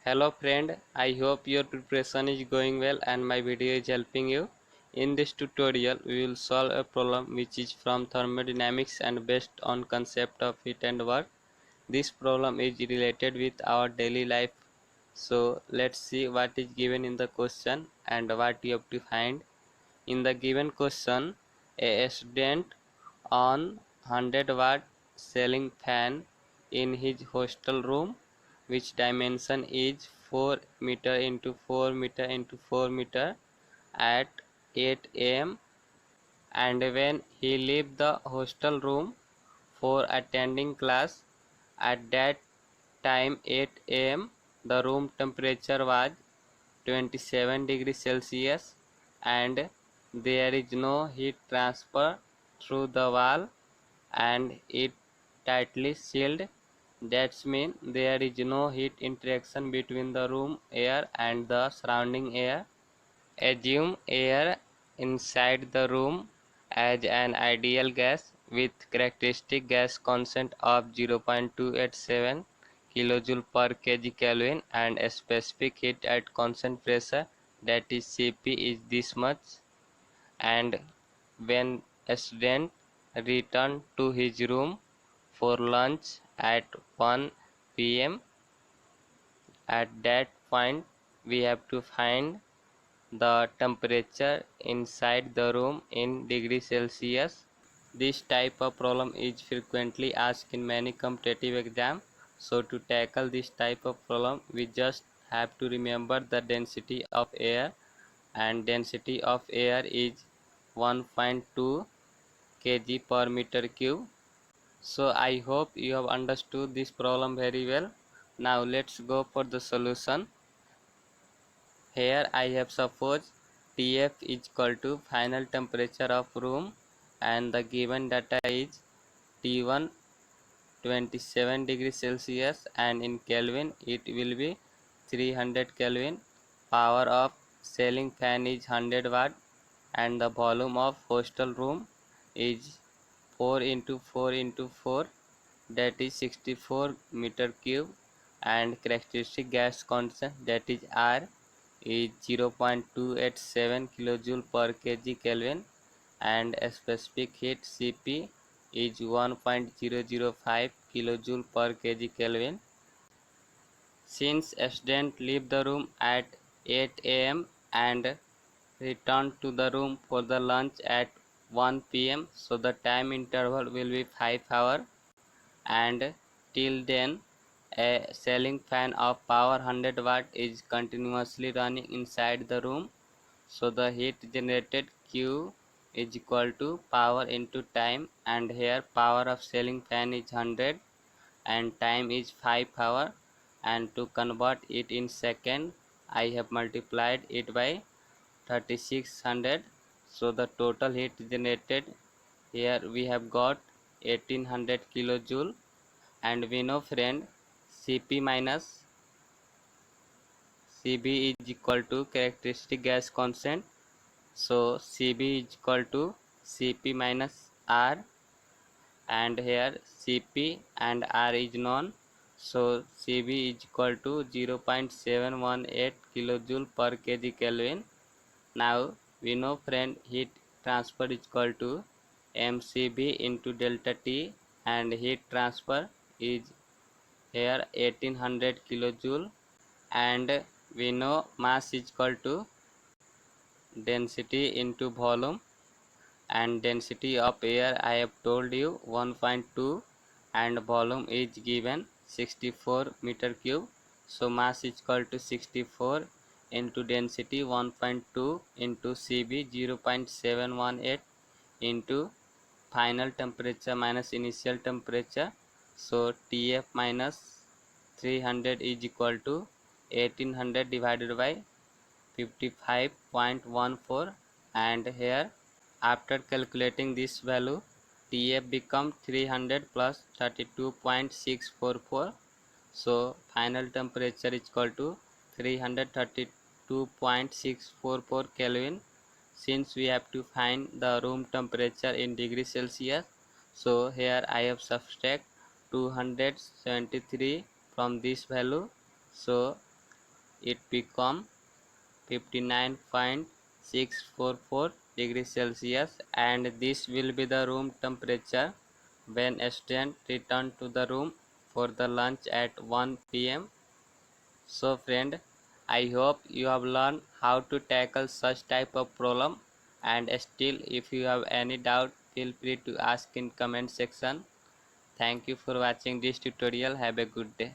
Hello friend, I hope your preparation is going well and my video is helping you. In this tutorial, we will solve a problem which is from thermodynamics and based on concept of heat and work. This problem is related with our daily life. So let's see what is given in the question and what you have to find. In the given question, a student on 100-watt ceiling fan in his hostel room, which dimension is 4 meter into 4 meter into 4 meter at 8 am, and when he leave the hostel room for attending class at that time 8 am, the room temperature was 27 degrees Celsius and there is no heat transfer through the wall and it tightly sealed. That means there is no heat interaction between the room air and the surrounding air. Assume air inside the room as an ideal gas with characteristic gas constant of 0.287 kJ per kg Kelvin and a specific heat at constant pressure, that is Cp, is this much. And when a student returned to his room for lunch at 1 p.m., at that point we have to find the temperature inside the room in degrees Celsius. This type of problem is frequently asked in many competitive exams. So to tackle this type of problem, we just have to remember the density of air, and density of air is 1.2 kg per meter cube. So I hope you have understood this problem very well. Now let's go for the solution. Here I have supposed Tf is equal to final temperature of room and the given data is T1 27 degrees Celsius and in Kelvin it will be 300 Kelvin. Power of ceiling fan is 100 watt and the volume of hostel room is 4 into 4 into 4, that is 64 meter cube, and characteristic gas constant, that is R, is 0.287 kilojoule per kg Kelvin and a specific heat Cp is 1.005 kilojoule per kg Kelvin. Since a student leave the room at 8 am and return to the room for the lunch at 1 p.m., so the time interval will be 5 hours, and till then a ceiling fan of power 100 watt is continuously running inside the room. So the heat generated Q is equal to power into time, and here power of ceiling fan is 100 and time is 5 hour, and to convert it in second I have multiplied it by 3600. So the total heat generated here we have got 1800 kilojoule, and we know friend Cp minus Cb is equal to characteristic gas constant. So Cb is equal to Cp minus R, and here Cp and R is known. So Cb is equal to 0.718 kilojoule per kg Kelvin. Now we know friend heat transfer is equal to mCb into delta T, and heat transfer is here 1800 kilojoule, and we know mass is equal to density into volume, and density of air I have told you 1.2 and volume is given 64 meter cube. So mass is equal to 64 into density 1.2 into Cb 0.718 into final temperature minus initial temperature. So Tf minus 300 is equal to 1800 divided by 55.14, and here after calculating this value Tf become 300 plus 32.644. So final temperature is equal to 332.644 Kelvin. Since we have to find the room temperature in degrees Celsius, so here I have subtract 273 from this value. So it become 59.644 degrees Celsius, and this will be the room temperature when students return to the room for the lunch at 1 p.m. So friend, I hope you have learned how to tackle such type of problem, and still if you have any doubt, feel free to ask in comment section. Thank you for watching this tutorial. Have a good day.